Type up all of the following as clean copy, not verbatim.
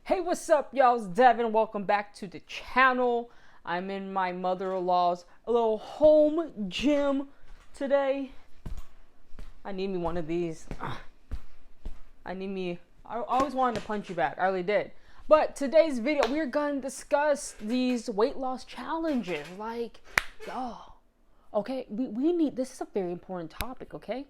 Hey, what's up, y'all? It's Devin. Welcome back to the channel. I'm in my mother-in-law's little home gym today. I need me one of these. I always wanted to punch you back. I really did. But today's video, we're going to discuss these weight loss challenges. Like, y'all, okay? We need, this is a very important topic, okay?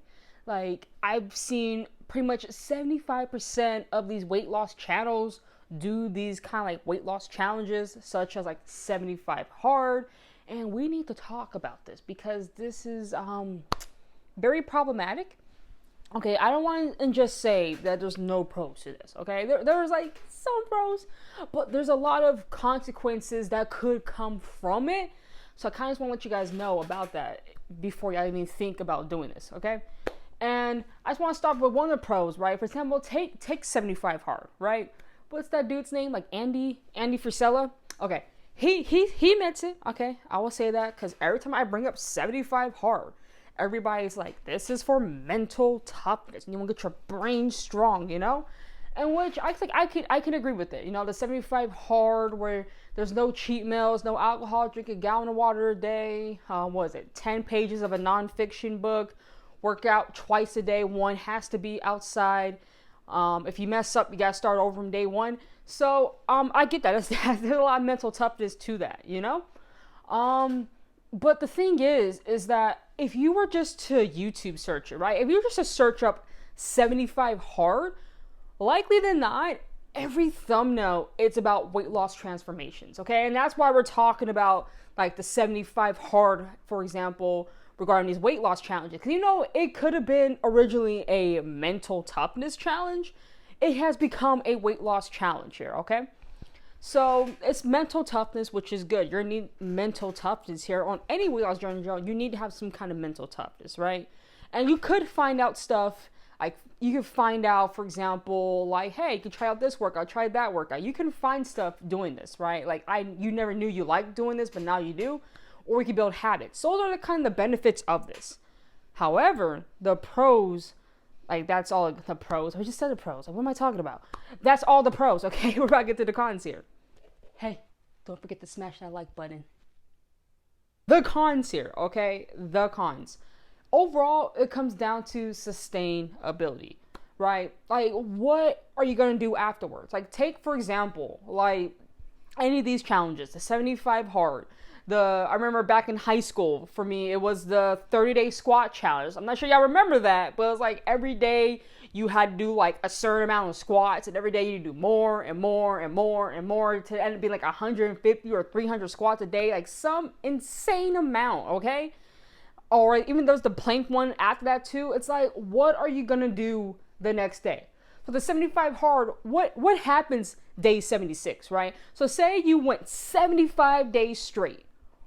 Like, I've seen pretty much 75% of these weight loss channels do these kind of like weight loss challenges, such as like 75 hard. And we need to talk about this because this is very problematic. Okay, I don't want to just say that there's no pros to this, okay? There's like some pros, but there's a lot of consequences that could come from it. So I kind of just want to let you guys know about that before you even think about doing this, okay? And I just want to start with one of the pros, right? For example, take 75 hard, right? What's that dude's name? Like Andy Frisella? Okay, he admits it, okay? I will say that because every time I bring up 75 hard, everybody's like, this is for mental toughness. You want to get your brain strong, you know? And which I think I can agree with it. You know, the 75 hard where there's no cheat meals, no alcohol, drink a gallon of water a day. What is it? 10 pages of a nonfiction book. Work out twice a day. One has to be outside. If you mess up, you gotta start over from day one. So I get that. There's a lot of mental toughness to that, you know? But the thing is that if you were just to YouTube search it, right? If you were just to search up 75 hard, likely than not, every thumbnail, it's about weight loss transformations, okay? And that's why we're talking about like the 75 hard, for example, regarding these weight loss challenges. Because, you know, it could have been originally a mental toughness challenge. It has become a weight loss challenge here, okay? So it's mental toughness, which is good. You're gonna need mental toughness here on any weight loss journey. You need to have some kind of mental toughness, right? And you could find out stuff, like you could find out, for example, like, hey, you can try out this workout, try that workout. You can find stuff doing this, right? Like you never knew you liked doing this, but now you do. Or we can build habits. So those are the kind of the benefits of this. However, the pros, like that's all the pros. I just said the pros. Like, what am I talking about? That's all the pros, okay? We're about to get to the cons here. Hey, don't forget to smash that like button. The cons here, okay? The cons. Overall, it comes down to sustainability, right? Like, what are you going to do afterwards? Like, take, for example, like any of these challenges, the 75 hard. I remember back in high school, for me, it was the 30-day squat challenge. I'm not sure y'all remember that, but it was like every day you had to do like a certain amount of squats, and every day you do more and more and more and more to end up being like 150 or 300 squats a day, like some insane amount, okay? Or even there's the plank one after that too. It's like, what are you gonna do the next day? So the 75 hard, what happens day 76, right? So say you went 75 days straight.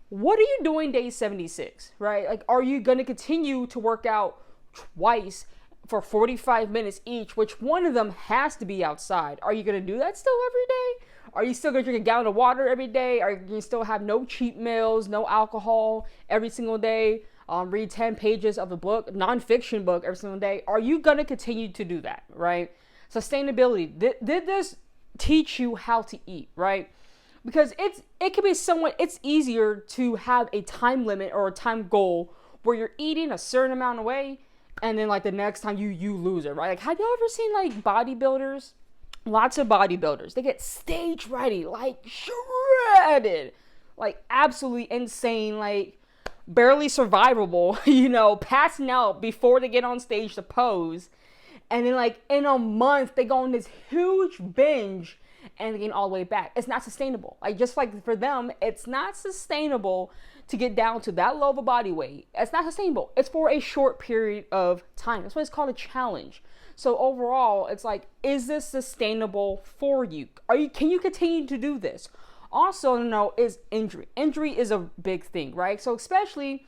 What are you doing day 76, right? Like, are you going to continue to work out twice for 45 minutes each, which one of them has to be outside? Are you going to do that still every day? Are you still going to drink a gallon of water every day? Are you going to still have no cheat meals, no alcohol every single day? Read 10 pages of a book, nonfiction book every single day? Are you going to continue to do that, right? Sustainability. Did this teach you how to eat, right? Because it can be somewhat, it's easier to have a time limit or a time goal where you're eating a certain amount of weight and then like the next time you lose it, right? Like, have you ever seen like bodybuilders? Lots of bodybuilders, they get stage ready, like shredded, like absolutely insane, like barely survivable, you know, passing out before they get on stage to pose. And then like in a month, they go on this huge binge and they gain all the way back. It's not sustainable. Like, just like for them, it's not sustainable to get down to that low of a body weight. It's not sustainable. It's for a short period of time. That's why it's called a challenge. So overall, it's like, is this sustainable for you? Can you continue to do this? Also, is injury. Injury is a big thing, right? So especially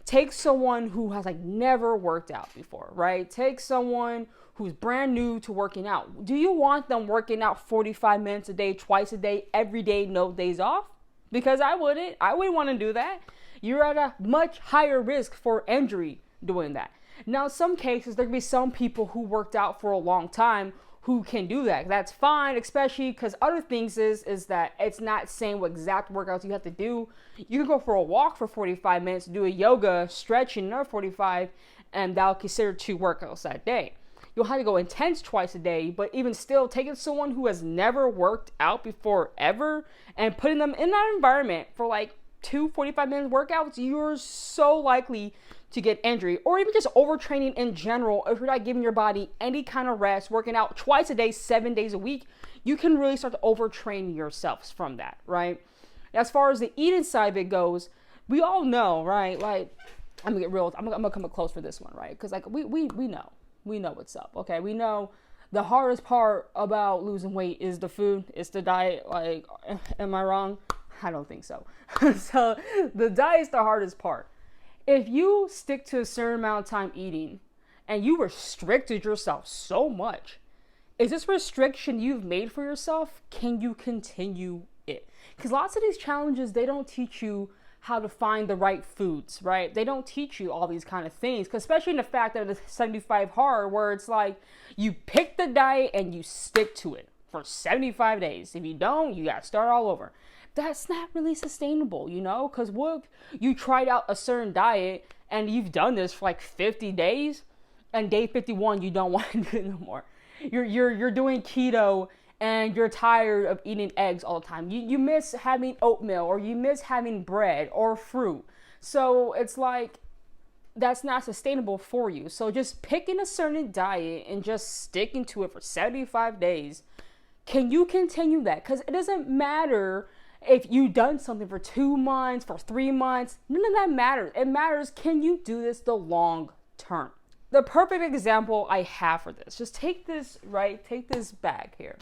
take someone who has like never worked out before, right? Take someone who's brand new to working out. Do you want them working out 45 minutes a day, twice a day, every day, no days off? Because I wouldn't want to do that. You're at a much higher risk for injury doing that. Now, in some cases, there can be some people who worked out for a long time who can do that. That's fine, especially because other things is that it's not saying what exact workouts you have to do. You can go for a walk for 45 minutes, do a yoga, stretching another 45, and that'll consider 2 workouts that day. You'll have to go intense twice a day, but even still, taking someone who has never worked out before ever and putting them in that environment for like 2 45-minute workouts, you're so likely to get injury, or even just overtraining in general. If you're not giving your body any kind of rest, working out twice a day, 7 days a week, you can really start to overtrain yourselves from that, right? As far as the eating side of it goes, we all know, right? Like, I'm gonna get real. I'm gonna come up close for this one, right? Because like we know what's up. Okay, we know the hardest part about losing weight is the food, it's the diet. Like, am I wrong? I don't think so. So the diet is the hardest part. If you stick to a certain amount of time eating and you restricted yourself so much, is this restriction you've made for yourself, can you continue it? Because lots of these challenges, they don't teach you how to find the right foods, right? They don't teach you all these kind of things, because especially in the fact that it's 75 hard, where it's like you pick the diet and you stick to it for 75 days. If you don't, you got to start all over. That's not really sustainable, you know, because what if you tried out a certain diet and you've done this for like 50 days and day 51 you don't want to do it no more. You're doing keto and you're tired of eating eggs all the time. You miss having oatmeal, or you miss having bread or fruit. So it's like, that's not sustainable for you. So just picking a certain diet and just sticking to it for 75 days, can you continue that? Because it doesn't matter if you've done something for 2 months, for 3 months, none of that matters. It matters, can you do this the long term? The perfect example I have for this, just take this, right? Take this bag here.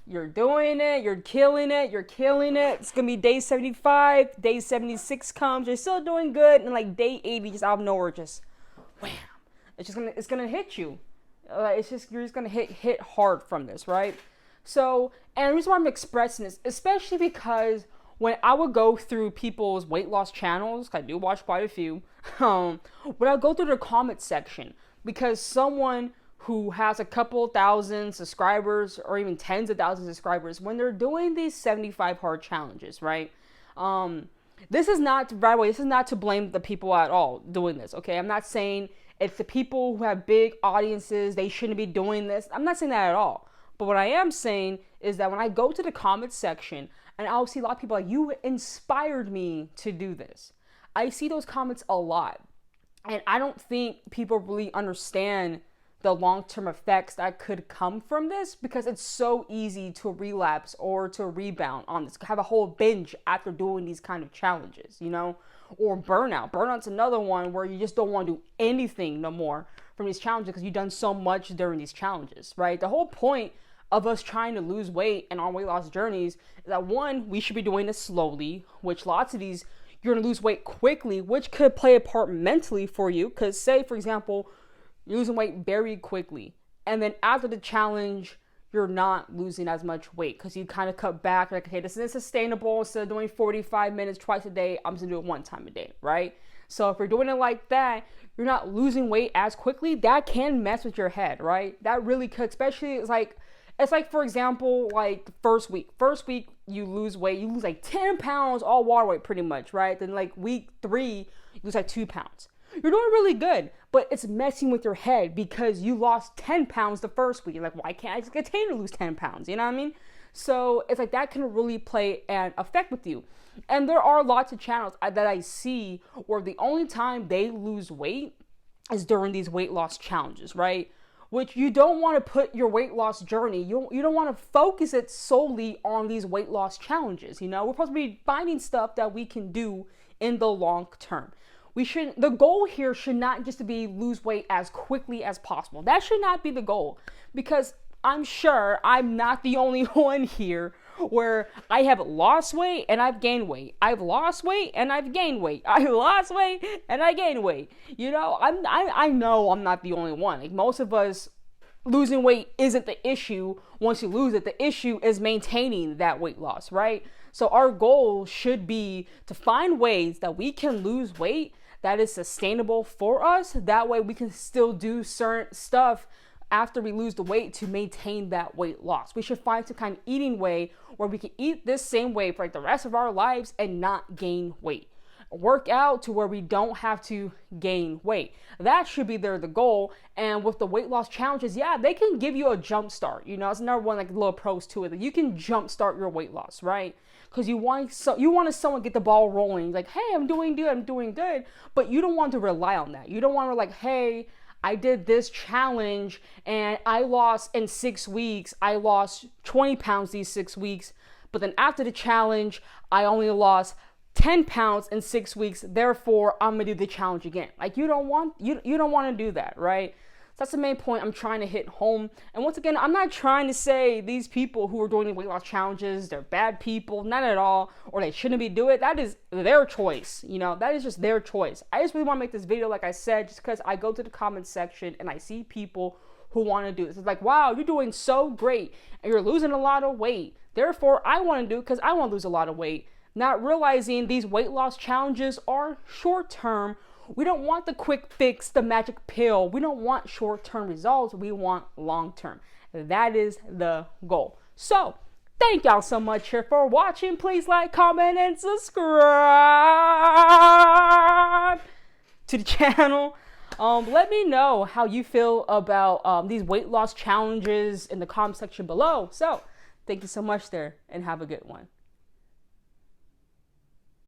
You're doing it, you're killing it. It's gonna be day 75, day 76 comes, you're still doing good, and like day 80, just out of nowhere, just wham. It's gonna hit you. You're just gonna hit hard from this, right? So, and the reason why I'm expressing this, especially because when I would go through people's weight loss channels, I do watch quite a few, when I go through the comment section, because someone who has a couple thousand subscribers or even tens of thousands of subscribers, when they're doing these 75 hard challenges, right? This is not, by the way, this is not to blame the people at all doing this, okay? I'm not saying it's the people who have big audiences, they shouldn't be doing this. I'm not saying that at all. But what I am saying is that when I go to the comments section and I'll see a lot of people like, you inspired me to do this. I see those comments a lot. And I don't think people really understand the long-term effects that could come from this, because it's so easy to relapse or to rebound on this, have a whole binge after doing these kind of challenges, you know, or burnout. Burnout's another one where you just don't want to do anything no more from these challenges because you've done so much during these challenges, right? The whole point of us trying to lose weight and on weight loss journeys is that, one, we should be doing this slowly, which lots of these, you're going to lose weight quickly, which could play a part mentally for you. Because say, for example, you're losing weight very quickly, and then after the challenge, you're not losing as much weight because you kind of cut back, like, okay, this isn't sustainable. Instead of doing 45 minutes twice a day, I'm just going to do it 1 time a day, right? So if you're doing it like that, you're not losing weight as quickly. That can mess with your head, right? That really could, especially it's like, for example, like first week you lose weight, you lose like 10 pounds, all water weight pretty much, right? Then like week 3, you lose like 2 pounds. You're doing really good, but it's messing with your head because you lost 10 pounds the first week. You're like, why can't I just continue to lose 10 pounds? You know what I mean? So it's like that can really play an effect with you. And there are lots of channels that I see where the only time they lose weight is during these weight loss challenges, right? Which you don't want to put your weight loss journey, you don't want to focus it solely on these weight loss challenges. You know, we're supposed to be finding stuff that we can do in the long term. The goal here should not just to be lose weight as quickly as possible. That should not be the goal, because I'm sure I'm not the only one here where I have lost weight and I've gained weight. I've lost weight and I've gained weight. I lost weight and I gained weight. You know, I know I'm not the only one. Like most of us, losing weight isn't the issue. Once you lose it, the issue is maintaining that weight loss, right? So our goal should be to find ways that we can lose weight that is sustainable for us. That way we can still do certain stuff after we lose the weight to maintain that weight loss. We should find some kind of eating way where we can eat this same way for like the rest of our lives and not gain weight. Work out to where we don't have to gain weight. That should be the goal. And with the weight loss challenges, yeah, they can give you a jump start. You know, it's another one like little pros to it. You can jump start your weight loss, right? Because you want to someone get the ball rolling, like, hey, I'm doing good, but you don't want to rely on that. You don't want to like, hey, I did this challenge and I lost in 6 weeks. I lost 20 pounds these 6 weeks, but then after the challenge, I only lost 10 pounds in 6 weeks. Therefore, I'm gonna do the challenge again. Like you don't want to do that, right? That's the main point I'm trying to hit home. And once again, I'm not trying to say these people who are doing the weight loss challenges, they're bad people, not at all, or they shouldn't be doing it. That is their choice. You know, that is just their choice. I just really want to make this video, like I said, just because I go to the comment section and I see people who want to do this. It's like, wow, you're doing so great and you're losing a lot of weight. Therefore, I want to do it because I want to lose a lot of weight. Not realizing these weight loss challenges are short term. We don't want the quick fix, the magic pill. We don't want short-term results. We want long-term. That is the goal. So, thank y'all so much here for watching. Please like, comment, and subscribe to the channel. Let me know how you feel about these weight loss challenges in the comment section below. So, thank you so much there, and have a good one.